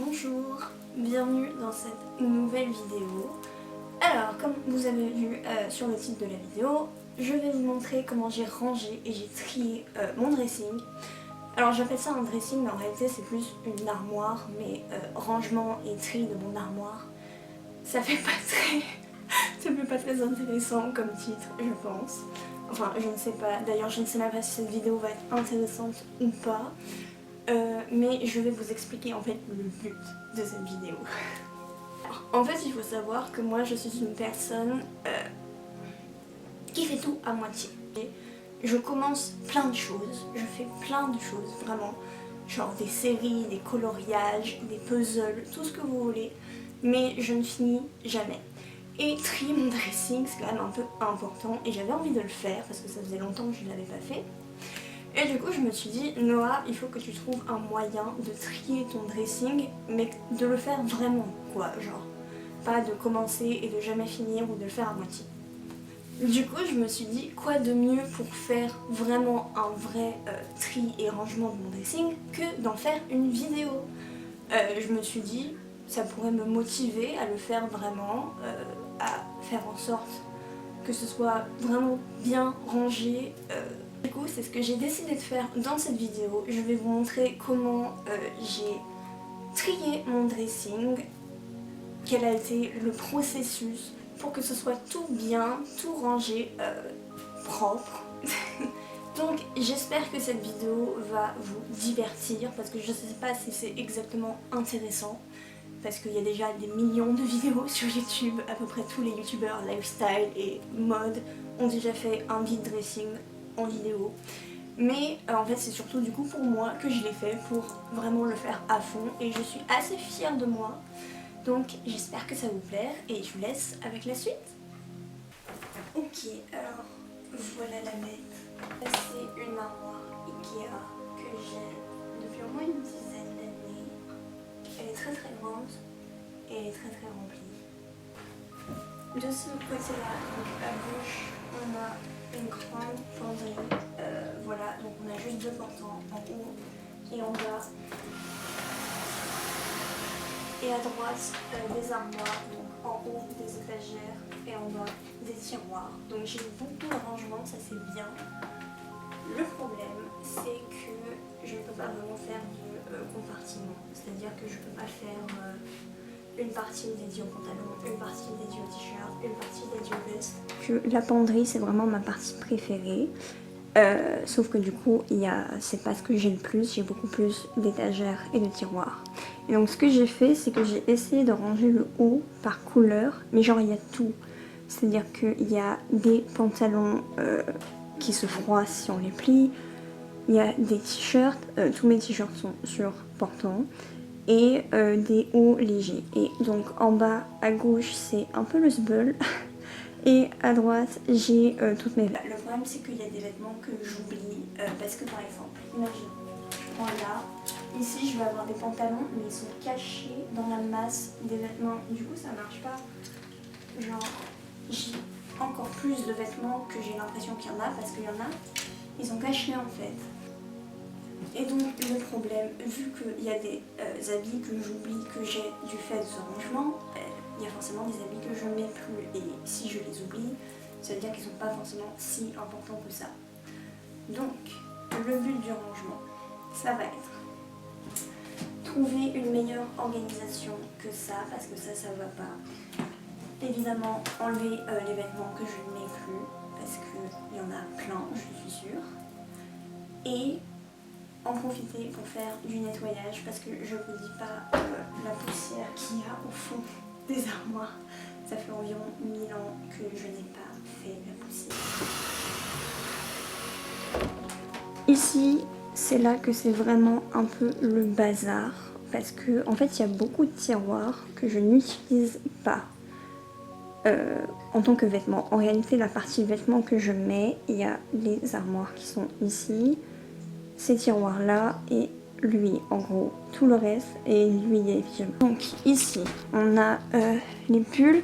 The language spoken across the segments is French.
Bonjour, bienvenue dans cette nouvelle vidéo. Alors, comme vous avez vu sur le titre de la vidéo, je vais vous montrer comment j'ai rangé et j'ai trié mon dressing. Alors j'appelle ça un dressing, mais en réalité c'est plus une armoire, mais rangement et tri de mon armoire, ça fait pas très intéressant comme titre, je pense. Enfin, je ne sais pas, d'ailleurs je ne sais même pas si cette vidéo va être intéressante ou pas. Mais je vais vous expliquer en fait le but de cette vidéo. Alors, en fait, il faut savoir que moi je suis une personne qui fait tout à moitié. Je commence plein de choses, je fais plein de choses vraiment, genre des séries, des coloriages, des puzzles, tout ce que vous voulez, mais je ne finis jamais. Et trier mon dressing c'est quand même un peu important et j'avais envie de le faire parce que ça faisait longtemps que je ne l'avais pas fait. Et du coup je me suis dit, Noah, il faut que tu trouves un moyen de trier ton dressing, mais de le faire vraiment, quoi, genre. Pas de commencer et de jamais finir ou de le faire à moitié. Du coup je me suis dit, quoi de mieux pour faire vraiment un vrai tri et rangement de mon dressing que d'en faire une vidéo. Je me suis dit, ça pourrait me motiver à le faire vraiment, à faire en sorte que ce soit vraiment bien rangé. Du coup, c'est ce que j'ai décidé de faire dans cette vidéo. Je vais vous montrer comment j'ai trié mon dressing, quel a été le processus pour que ce soit tout bien, tout rangé, propre. Donc j'espère que cette vidéo va vous divertir parce que je ne sais pas si c'est exactement intéressant. Parce qu'il y a déjà des millions de vidéos sur YouTube, à peu près tous les youtubeurs lifestyle et mode ont déjà fait un vide dressing en vidéo. Mais en fait c'est surtout du coup pour moi que je l'ai fait pour vraiment le faire à fond et je suis assez fière de moi. Donc j'espère que ça vous plaire et je vous laisse avec la suite. Ok, alors voilà la bête. C'est une armoire Ikea que j'ai depuis au moins une dizaine d'années. Elle est très grande et elle est très remplie. De ce côté-là, donc à gauche, on a une grande penderie. Voilà, donc on a juste deux portants en haut et en bas. Et à droite, des armoires, donc en haut des étagères et en bas des tiroirs. Donc j'ai beaucoup de rangement, ça c'est bien. Le problème, c'est que je ne peux pas vraiment faire de compartiment. C'est-à-dire que je ne peux pas faire une partie dédiée aux pantalons, une partie dédiée aux t-shirts, une partie dédiée aux vestes. La penderie, c'est vraiment ma partie préférée. Sauf que du coup, c'est pas ce que j'ai le plus. J'ai beaucoup plus d'étagères et de tiroirs. Et donc ce que j'ai fait, c'est que j'ai essayé de ranger le haut par couleur. Mais genre, il y a tout. C'est-à-dire qu'il y a des pantalons qui se froissent si on les plie. Il y a des t-shirts, tous mes t-shirts sont sur portants, et des hauts légers. Et donc en bas à gauche c'est un peu le sbeul, et à droite j'ai toutes mes vêtements. Le problème c'est qu'il y a des vêtements que j'oublie, parce que par exemple, imagine, je prends là, ici je vais avoir des pantalons, mais ils sont cachés dans la masse des vêtements, du coup ça marche pas, genre j'ai encore plus de vêtements que j'ai l'impression qu'il y en a, parce qu'il y en a, ils sont cachés en fait. Et donc le problème, vu qu'il y a des habits que j'oublie que j'ai du fait de ce rangement, il y a forcément des habits que je ne mets plus. Et si je les oublie, ça veut dire qu'ils ne sont pas forcément si importants que ça. Donc le but du rangement, ça va être trouver une meilleure organisation que ça, parce que ça va pas. Évidemment enlever les vêtements que je ne mets plus, parce qu'il y en a plein, je suis sûre. Et en profiter pour faire du nettoyage, parce que je vous dis pas la poussière qu'il y a au fond des armoires. Ça fait environ 1000 ans que je n'ai pas fait la poussière. Ici, c'est là que c'est vraiment un peu le bazar, parce que en fait il y a beaucoup de tiroirs que je n'utilise pas en tant que vêtements. En réalité, la partie vêtements que je mets, il y a les armoires qui sont ici, ces tiroirs là et lui, en gros tout le reste, et lui et les pyjamas. Donc ici on a les pulls,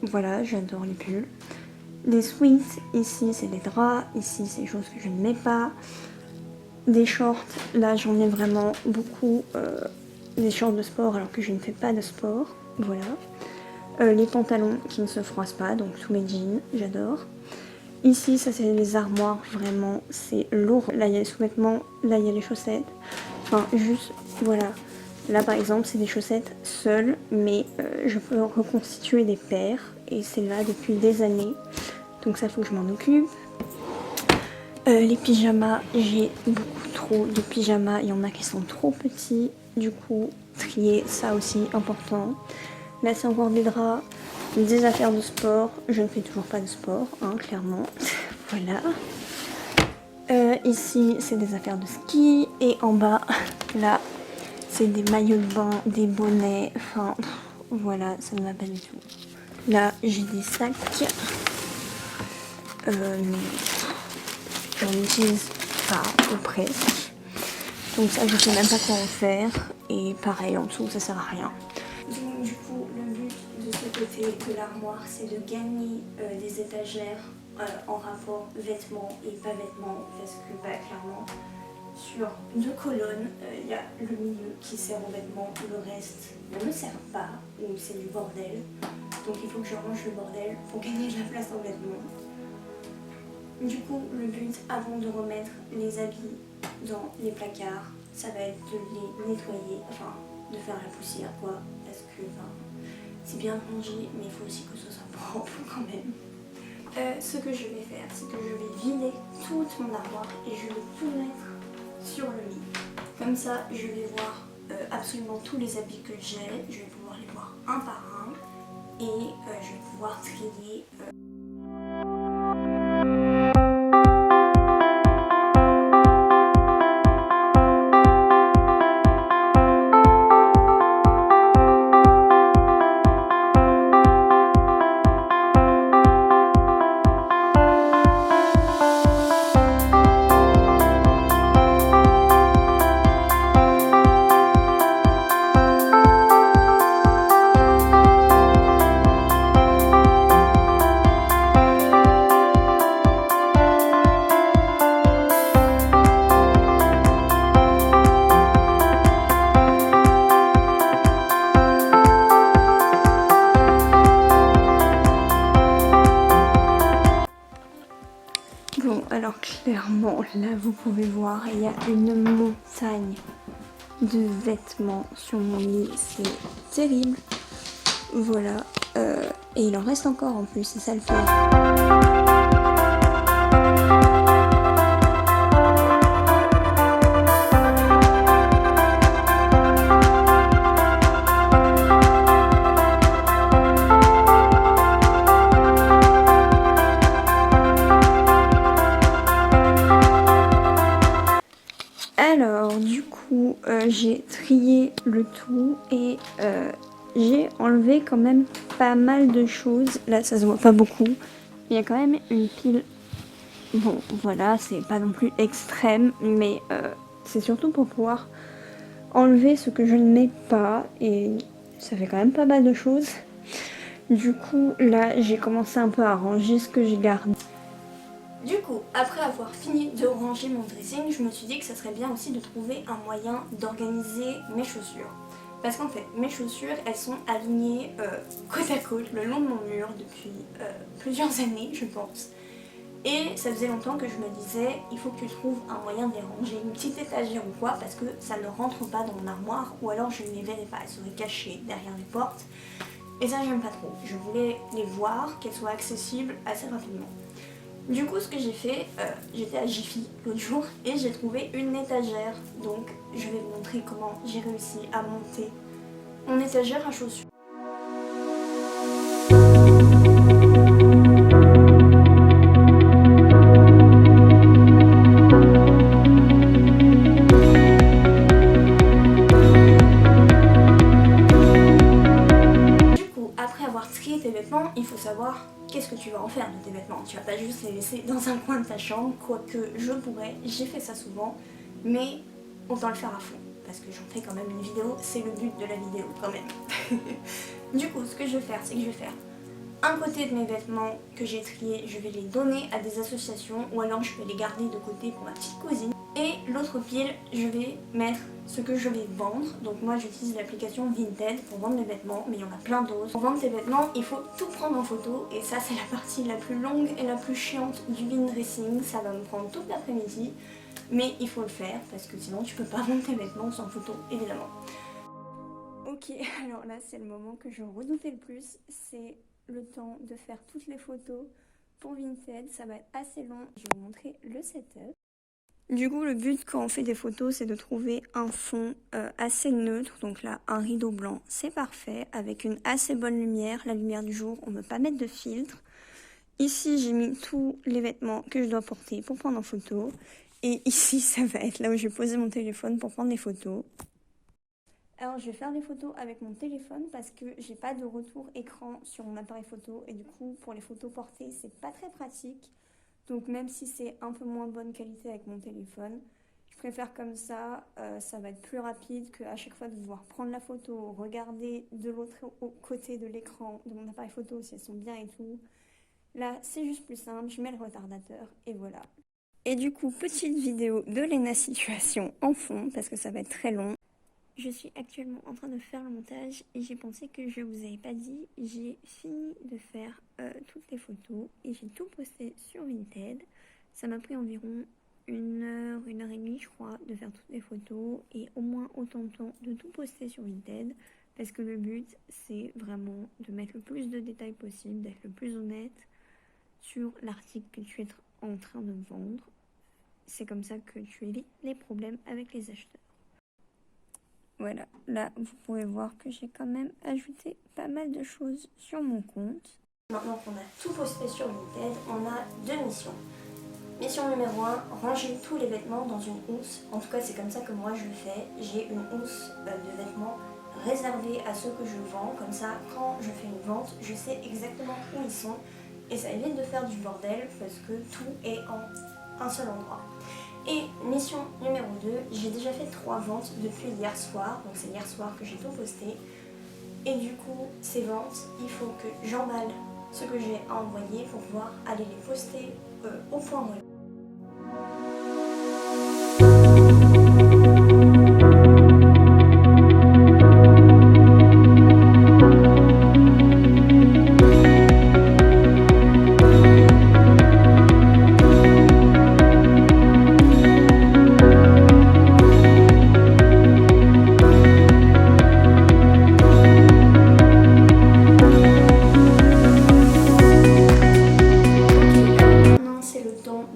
voilà, j'adore les pulls, les sweats, ici c'est des draps, ici c'est des choses que je ne mets pas, des shorts, là j'en ai vraiment beaucoup, des shorts de sport alors que je ne fais pas de sport, voilà. Les pantalons qui ne se froissent pas, donc tous mes jeans, j'adore. Ici, ça c'est les armoires, vraiment, c'est lourd. Là, il y a les sous-vêtements, là, il y a les chaussettes. Enfin, juste, voilà. Là, par exemple, c'est des chaussettes seules, mais je peux reconstituer des paires. Et c'est là depuis des années. Donc ça, faut que je m'en occupe. Les pyjamas, j'ai beaucoup trop de pyjamas. Il y en a qui sont trop petits. Du coup, trier, ça aussi, important. Là, c'est encore des draps. Des affaires de sport, je ne fais toujours pas de sport, hein, clairement. Voilà. Ici, c'est des affaires de ski. Et en bas, là, c'est des maillots de bain, des bonnets. Enfin, voilà, ça ne va pas du tout. Là, j'ai des sacs. J'en utilise pas, ou presque. Donc ça, je sais même pas quoi en faire. Et pareil, en dessous, ça sert à rien. Donc du coup, le but de ce côté de l'armoire, c'est de gagner des étagères en rapport vêtements et pas vêtements, parce que clairement, sur 2 colonnes, il y a le milieu qui sert aux vêtements, le reste ne me sert pas, ou c'est du bordel. Donc il faut que je range le bordel pour gagner de la place en vêtements. Du coup, le but, avant de remettre les habits dans les placards, ça va être de les nettoyer, enfin de faire la poussière quoi, parce que c'est bien rangé, mais il faut aussi que ce soit propre quand même. Ce que je vais faire, c'est que je vais vider toute mon armoire et je vais tout mettre sur le lit. Comme ça, je vais voir absolument tous les habits que j'ai, je vais pouvoir les voir un par un et je vais pouvoir trier. Bon, alors clairement, là vous pouvez voir, il y a une montagne de vêtements sur mon lit, c'est terrible. Voilà, et il en reste encore en plus, c'est ça le fait. Alors du coup j'ai trié le tout et j'ai enlevé quand même pas mal de choses. Là ça se voit pas beaucoup, il y a quand même une pile. Bon voilà, c'est pas non plus extrême, mais c'est surtout pour pouvoir enlever ce que je ne mets pas et ça fait quand même pas mal de choses. Du coup là j'ai commencé un peu à ranger ce que j'ai gardé. Du coup, après avoir fini de ranger mon dressing, je me suis dit que ça serait bien aussi de trouver un moyen d'organiser mes chaussures. Parce qu'en fait, mes chaussures, elles sont alignées côte à côte le long de mon mur depuis plusieurs années, je pense. Et ça faisait longtemps que je me disais, il faut que tu trouves un moyen de les ranger, une petite étagère ou quoi, parce que ça ne rentre pas dans mon armoire, ou alors je ne les verrais pas, elles seraient cachées derrière les portes. Et ça, j'aime pas trop. Je voulais les voir, qu'elles soient accessibles assez rapidement. Du coup, ce que j'ai fait, j'étais à Jiffy l'autre jour et j'ai trouvé une étagère. Donc, je vais vous montrer comment j'ai réussi à monter mon étagère à chaussures. Du coup, après avoir trié tes vêtements, il faut savoir qu'est-ce que tu vas en faire de tes vêtements. Tu vas pas juste les laisser dans un coin de ta chambre, quoique je pourrais, j'ai fait ça souvent, mais autant le faire à fond, parce que j'en fais quand même une vidéo, c'est le but de la vidéo quand même. Du coup, ce que je vais faire, c'est que je vais faire un côté de mes vêtements que j'ai triés, je vais les donner à des associations, ou alors je vais les garder de côté pour ma petite cousine. Et l'autre pile, je vais mettre ce que je vais vendre. Donc moi j'utilise l'application Vinted pour vendre mes vêtements, mais il y en a plein d'autres. Pour vendre tes vêtements, il faut tout prendre en photo et ça c'est la partie la plus longue et la plus chiante du Vinted. Ça va me prendre toute l'après-midi, mais il faut le faire parce que sinon tu peux pas vendre tes vêtements sans photo évidemment. Ok, alors là c'est le moment que je redoutais le plus, c'est le temps de faire toutes les photos pour Vinted. Ça va être assez long, je vais vous montrer le setup. Du coup, le but quand on fait des photos, c'est de trouver un fond assez neutre. Donc là, un rideau blanc, c'est parfait. Avec une assez bonne lumière, la lumière du jour, on ne veut pas mettre de filtre. Ici, j'ai mis tous les vêtements que je dois porter pour prendre en photo. Et ici, ça va être là où je vais poser mon téléphone pour prendre les photos. Alors, je vais faire des photos avec mon téléphone parce que j'ai pas de retour écran sur mon appareil photo. Et du coup, pour les photos portées, c'est pas très pratique. Donc même si c'est un peu moins bonne qualité avec mon téléphone, je préfère comme ça, ça va être plus rapide qu'à chaque fois de devoir prendre la photo, regarder de l'autre côté de l'écran de mon appareil photo si elles sont bien et tout. Là, c'est juste plus simple, je mets le retardateur et voilà. Et du coup, petite vidéo de Lena Situation en fond parce que ça va être très long. Je suis actuellement en train de faire le montage et j'ai pensé que je vous avais pas dit, j'ai fini de faire toutes les photos et j'ai tout posté sur Vinted. Ça m'a pris environ 1 heure et demie je crois de faire toutes les photos et au moins autant de temps de tout poster sur Vinted parce que le but c'est vraiment de mettre le plus de détails possible, d'être le plus honnête sur l'article que tu es en train de vendre. C'est comme ça que tu évites les problèmes avec les acheteurs. Voilà, là vous pouvez voir que j'ai quand même ajouté pas mal de choses sur mon compte. Maintenant qu'on a tout posté sur Vinted, on a 2 missions. Mission numéro 1, ranger tous les vêtements dans une housse. En tout cas c'est comme ça que moi je le fais. J'ai une housse de vêtements réservée à ceux que je vends. Comme ça quand je fais une vente, je sais exactement où ils sont. Et ça évite de faire du bordel parce que tout est en un seul endroit. Et mission numéro 2, j'ai déjà fait 3 ventes depuis hier soir, donc c'est hier soir que j'ai tout posté. Et du coup, ces ventes, il faut que j'emballe ce que j'ai à envoyer pour pouvoir aller les poster au point relais.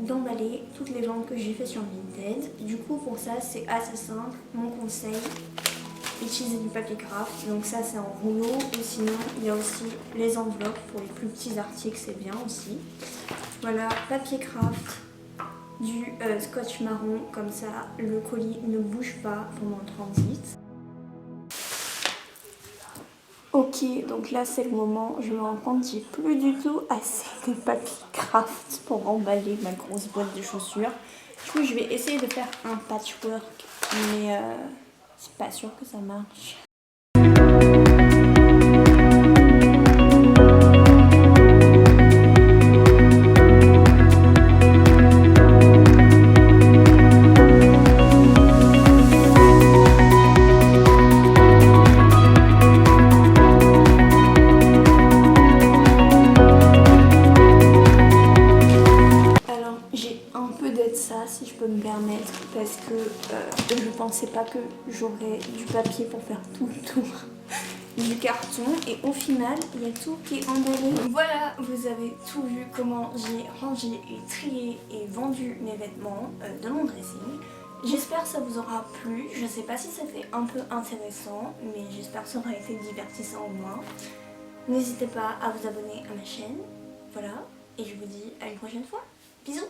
D'emballer toutes les ventes que j'ai fait sur Vinted. Du coup pour ça c'est assez simple. Mon conseil, utiliser du papier craft. Donc ça c'est en rouleau ou sinon il y a aussi les enveloppes pour les plus petits articles, c'est bien aussi. Voilà, papier craft, du scotch marron, comme ça le colis ne bouge pas pendant le transit. Ok, donc là c'est le moment, je me rends compte j'ai plus du tout assez de papier craft pour emballer ma grosse boîte de chaussures. Du coup je vais essayer de faire un patchwork, mais c'est pas sûr que ça marche. Si je peux me permettre, parce que je pensais pas que j'aurais du papier pour faire tout le tour du carton et au final il y a tout qui est emballé. Voilà, vous avez tout vu comment j'ai rangé et trié et vendu mes vêtements de mon dressing. J'espère que ça vous aura plu, je sais pas si c'était un peu intéressant mais j'espère que ça aura été divertissant au moins. N'hésitez pas à vous abonner à ma chaîne, voilà, et je vous dis à une prochaine fois, bisous.